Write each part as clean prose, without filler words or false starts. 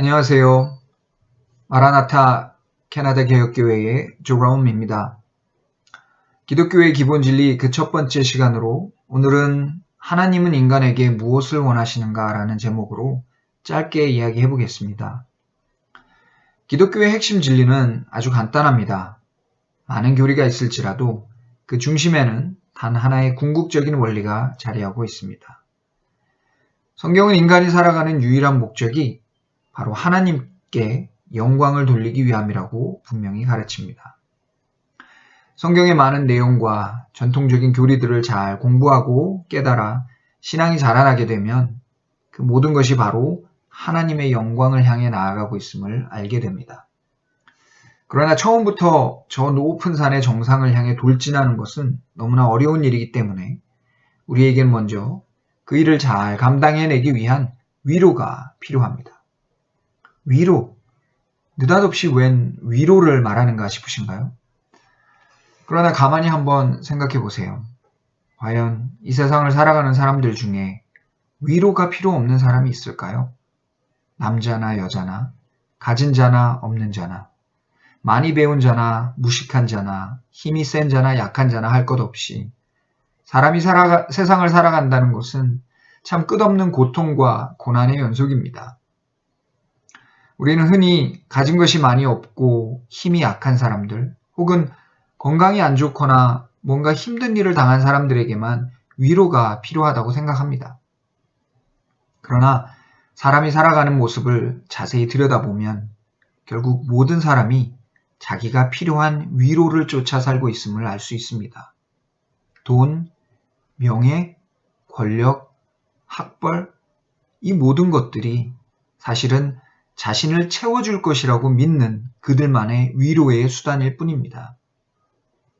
안녕하세요. 마라나타 캐나다 개혁교회의 조롬입니다. 기독교의 기본 진리 그 첫 번째 시간으로 오늘은 하나님은 인간에게 무엇을 원하시는가 라는 제목으로 짧게 이야기해 보겠습니다. 기독교의 핵심 진리는 아주 간단합니다. 많은 교리가 있을지라도 그 중심에는 단 하나의 궁극적인 원리가 자리하고 있습니다. 성경은 인간이 살아가는 유일한 목적이 바로 하나님께 영광을 돌리기 위함이라고 분명히 가르칩니다. 성경의 많은 내용과 전통적인 교리들을 잘 공부하고 깨달아 신앙이 자라나게 되면 그 모든 것이 바로 하나님의 영광을 향해 나아가고 있음을 알게 됩니다. 그러나 처음부터 저 높은 산의 정상을 향해 돌진하는 것은 너무나 어려운 일이기 때문에 우리에겐 먼저 그 일을 잘 감당해내기 위한 위로가 필요합니다. 위로, 느닷없이 웬 위로를 말하는가 싶으신가요? 그러나 가만히 한번 생각해 보세요. 과연 이 세상을 살아가는 사람들 중에 위로가 필요 없는 사람이 있을까요? 남자나 여자나, 가진 자나 없는 자나, 많이 배운 자나 무식한 자나, 힘이 센 자나 약한 자나 할 것 없이 사람이 세상을 살아간다는 것은 참 끝없는 고통과 고난의 연속입니다. 우리는 흔히 가진 것이 많이 없고 힘이 약한 사람들 혹은 건강이 안 좋거나 뭔가 힘든 일을 당한 사람들에게만 위로가 필요하다고 생각합니다. 그러나 사람이 살아가는 모습을 자세히 들여다보면 결국 모든 사람이 자기가 필요한 위로를 쫓아 살고 있음을 알 수 있습니다. 돈, 명예, 권력, 학벌, 이 모든 것들이 사실은 자신을 채워줄 것이라고 믿는 그들만의 위로의 수단일 뿐입니다.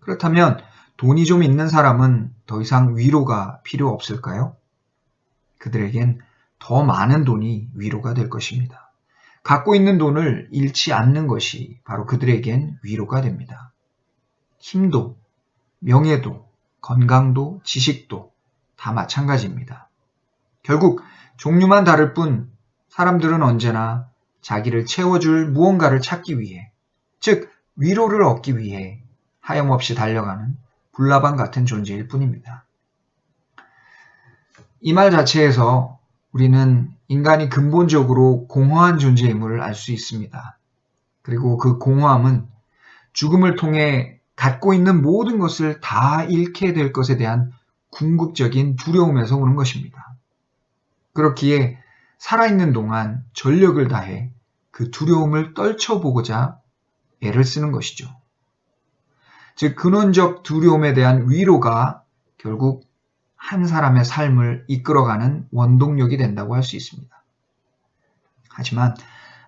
그렇다면 돈이 좀 있는 사람은 더 이상 위로가 필요 없을까요? 그들에겐 더 많은 돈이 위로가 될 것입니다. 갖고 있는 돈을 잃지 않는 것이 바로 그들에겐 위로가 됩니다. 힘도, 명예도, 건강도, 지식도 다 마찬가지입니다. 결국 종류만 다를 뿐 사람들은 언제나 자기를 채워줄 무언가를 찾기 위해, 즉 위로를 얻기 위해 하염없이 달려가는 불나방 같은 존재일 뿐입니다. 이 말 자체에서 우리는 인간이 근본적으로 공허한 존재임을 알 수 있습니다. 그리고 그 공허함은 죽음을 통해 갖고 있는 모든 것을 다 잃게 될 것에 대한 궁극적인 두려움에서 오는 것입니다. 그렇기에 살아있는 동안 전력을 다해 그 두려움을 떨쳐보고자 애를 쓰는 것이죠. 즉 근원적 두려움에 대한 위로가 결국 한 사람의 삶을 이끌어가는 원동력이 된다고 할 수 있습니다. 하지만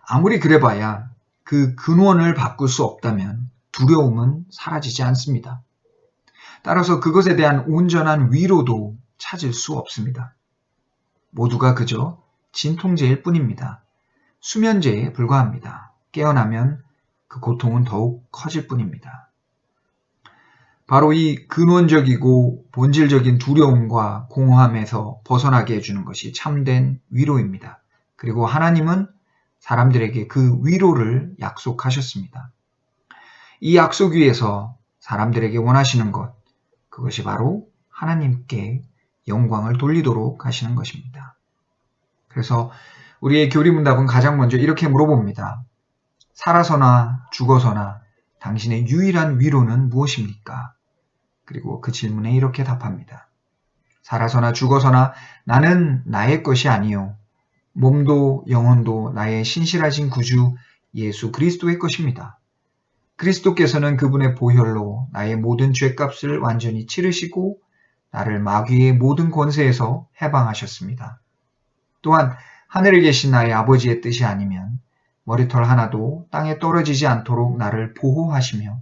아무리 그래봐야 그 근원을 바꿀 수 없다면 두려움은 사라지지 않습니다. 따라서 그것에 대한 온전한 위로도 찾을 수 없습니다. 모두가 그저 진통제일 뿐입니다. 수면제에 불과합니다. 깨어나면 그 고통은 더욱 커질 뿐입니다. 바로 이 근원적이고 본질적인 두려움과 공허함에서 벗어나게 해주는 것이 참된 위로입니다. 그리고 하나님은 사람들에게 그 위로를 약속하셨습니다. 이 약속 위에서 사람들에게 원하시는 것, 그것이 바로 하나님께 영광을 돌리도록 하시는 것입니다. 그래서 우리의 교리문답은 가장 먼저 이렇게 물어봅니다. 살아서나 죽어서나 당신의 유일한 위로는 무엇입니까? 그리고 그 질문에 이렇게 답합니다. 살아서나 죽어서나 나는 나의 것이 아니요 몸도 영혼도 나의 신실하신 구주 예수 그리스도의 것입니다. 그리스도께서는 그분의 보혈로 나의 모든 죄값을 완전히 치르시고 나를 마귀의 모든 권세에서 해방하셨습니다. 또한 하늘에 계신 나의 아버지의 뜻이 아니면 머리털 하나도 땅에 떨어지지 않도록 나를 보호하시며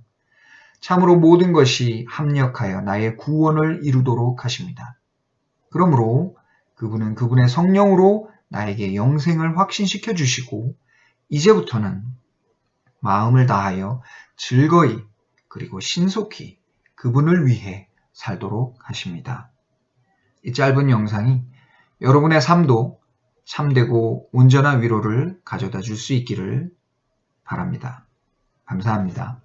참으로 모든 것이 합력하여 나의 구원을 이루도록 하십니다. 그러므로 그분은 그분의 성령으로 나에게 영생을 확신시켜 주시고 이제부터는 마음을 다하여 즐거이 그리고 신속히 그분을 위해 살도록 하십니다. 이 짧은 영상이 여러분의 삶도 참되고 온전한 위로를 가져다 줄 수 있기를 바랍니다. 감사합니다.